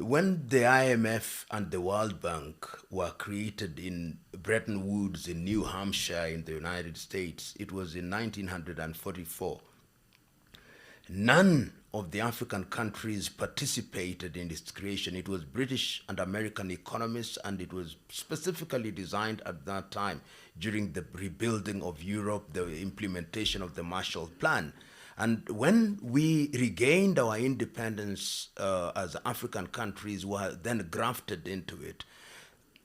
When the IMF and the World Bank were created in Bretton Woods in New Hampshire in the United States, it was in 1944. None of the African countries participated in its creation. It was British and American economists, and it was specifically designed at that time during the rebuilding of Europe, the implementation of the Marshall Plan. And when we regained our independence as African countries, were then grafted into it.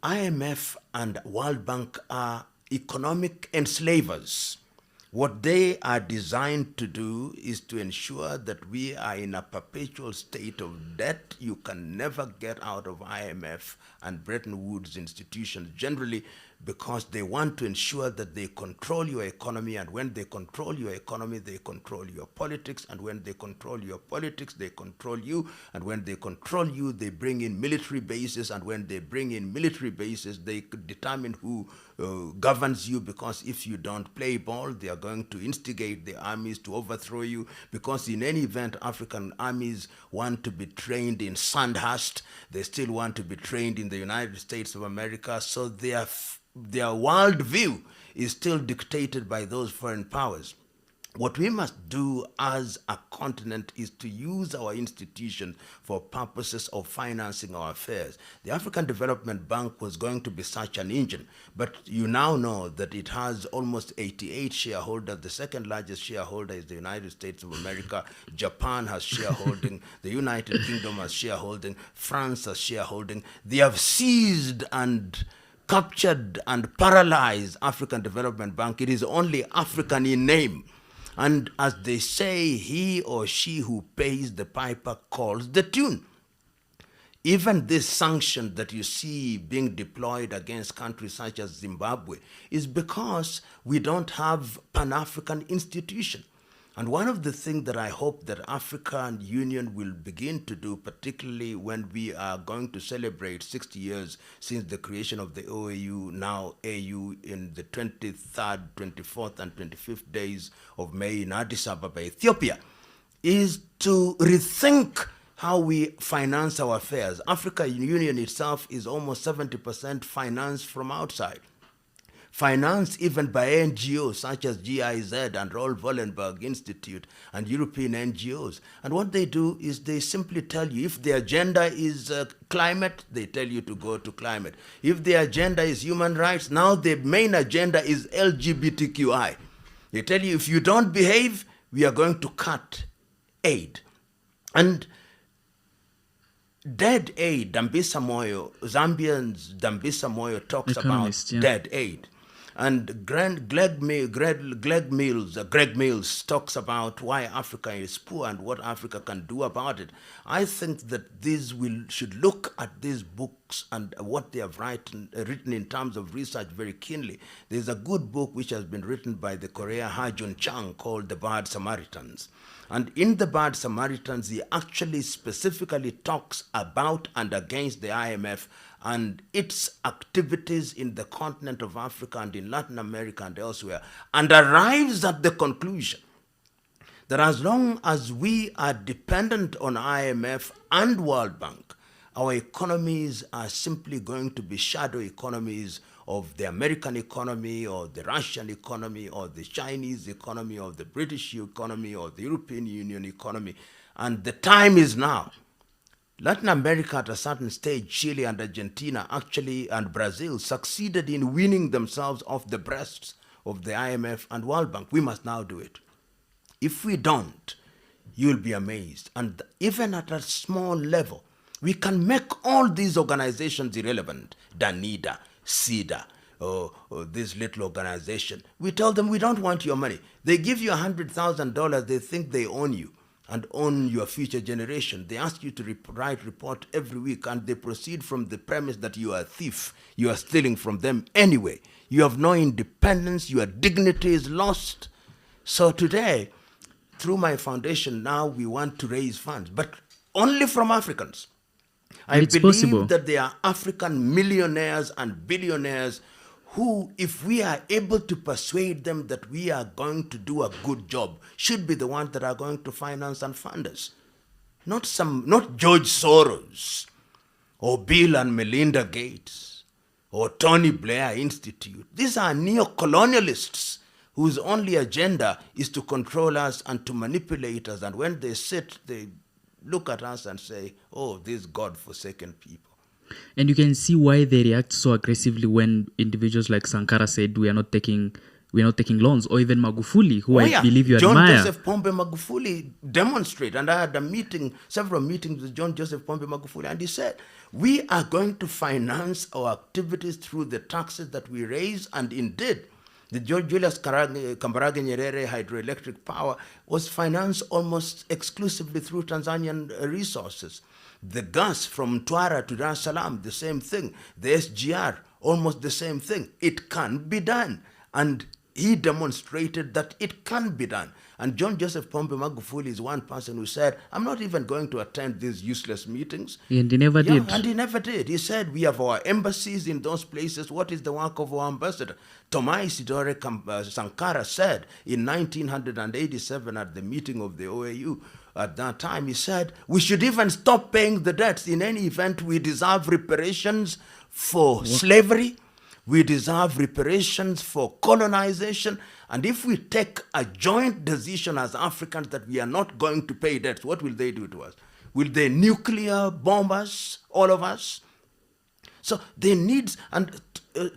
IMF and World Bank are economic enslavers. What they are designed to do is to ensure that we are in a perpetual state of debt. You can never get out of IMF and Bretton Woods institutions, generally because they want to ensure that they control your economy, and when they control your economy, they control your politics, and when they control your politics, they control you, and when they control you, they bring in military bases, and when they bring in military bases, they determine who governs you, because if you don't play ball, they are going to instigate the armies to overthrow you, because in any event, African armies want to be trained in Sandhurst, they still want to be trained in the United States of America, so their world view is still dictated by those foreign powers. What we must do as a continent is to use our institutions for purposes of financing our affairs. The African Development Bank was going to be such an engine, but you now know that it has almost 88 shareholders. The second largest shareholder is the United States of America. Japan has shareholding. The United Kingdom has shareholding. France has shareholding. They have seized and captured and paralyzed African Development Bank. It is only African in name. And as they say, he or she who pays the piper calls the tune. Even this sanction that you see being deployed against countries such as Zimbabwe is because we don't have Pan-African institution. And one of the things that I hope that African Union will begin to do, particularly when we are going to celebrate 60 years since the creation of the OAU, now AU, in the 23rd, 24th, and 25th days of May in Addis Ababa, Ethiopia, is to rethink how we finance our affairs. African Union itself is almost 70% financed from outside. Financed even by NGOs such as GIZ and Raoul Wallenberg Institute and European NGOs. And what they do is they simply tell you, if the agenda is climate, they tell you to go to climate. If the agenda is human rights, now the main agenda is LGBTQI. They tell you, if you don't behave, we are going to cut aid. And dead aid, Dambisa Moyo, Zambians, Dambisa Moyo talks Economist, about dead aid. And Greg Mills talks about why Africa is poor and what Africa can do about it. I think that should look at these books and what they have written in terms of research very keenly. There's a good book which has been written by the Korea Ha-Jun Chang called The Bad Samaritans. And in The Bad Samaritans, he actually specifically talks about and against the IMF and its activities in the continent of Africa and in Latin America and elsewhere, and arrives at the conclusion that as long as we are dependent on IMF and World Bank, our economies are simply going to be shadow economies of the American economy or the Russian economy or the Chinese economy or the British economy or the European Union economy. And the time is now. Latin America at a certain stage, Chile and Argentina actually, and Brazil, succeeded in weaning themselves off the breasts of the IMF and World Bank. We must now do it. If we don't, you'll be amazed. And even at a small level, we can make all these organizations irrelevant. Danida, SIDA, this little organization. We tell them we don't want your money. They give you $100,000, they think they own you and own your future generation. They ask you to write report every week, and they proceed from the premise that you are a thief. You are stealing from them anyway. You have no independence. Your dignity is lost. So today, through my foundation, now we want to raise funds, but only from Africans. I believe that there are African millionaires and billionaires who, if we are able to persuade them that we are going to do a good job, should be the ones that are going to finance and fund us. Not George Soros, or Bill and Melinda Gates, or Tony Blair Institute. These are neo-colonialists whose only agenda is to control us and to manipulate us. And when they sit, they look at us and say, oh, these God-forsaken people. And you can see why they react so aggressively when individuals like Sankara said, we're not taking loans, or even Magufuli, who believe you John admire. Joseph Pombe Magufuli demonstrate, and I had several meetings with John Joseph Pombe Magufuli, and he said, we are going to finance our activities through the taxes that we raise, and indeed, the Julius Kambarage Nyerere hydroelectric power was financed almost exclusively through Tanzanian resources. The gas from Mtwara to Dar es Salaam, the same thing. The SGR, almost the same thing. It can be done. And he demonstrated that it can be done. And John Joseph Pombe Magufuli is one person who said, I'm not even going to attend these useless meetings. And he never did. And he never did. He said, we have our embassies in those places. What is the work of our ambassador? Thomas Isidore Sankara said in 1987 at the meeting of the OAU, at that time, he said, we should even stop paying the debts. In any event, we deserve reparations for slavery. We deserve reparations for colonization. And if we take a joint decision as Africans that we are not going to pay debts, what will they do to us? Will they nuclear bomb us, all of us? So they need, and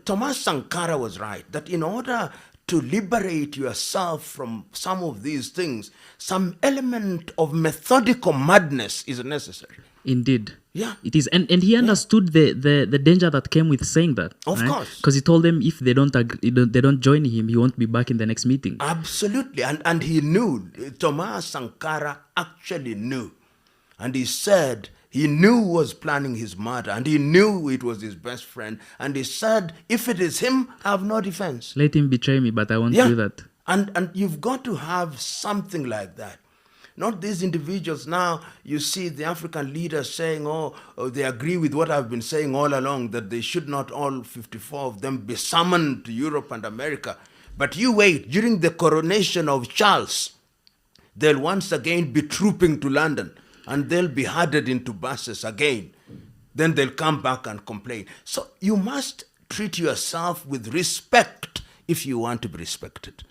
Thomas Sankara was right, that in order to liberate yourself from some of these things, some element of methodical madness is necessary. Indeed. Yeah. It is. And he understood the danger that came with saying that. Of course. Because he told them if they don't join him, he won't be back in the next meeting. Absolutely. And he knew. Thomas Sankara actually knew. And he said he knew who was planning his murder, and he knew it was his best friend. And he said, if it is him, I have no defense. Let him betray me, but I won't do that. And you've got to have something like that. Not these individuals. Now you see the African leaders saying, oh, they agree with what I've been saying all along, that they should not all 54 of them be summoned to Europe and America. But you wait, during the coronation of Charles, they'll once again be trooping to London, and they'll be herded into buses again. Then they'll come back and complain. So you must treat yourself with respect if you want to be respected.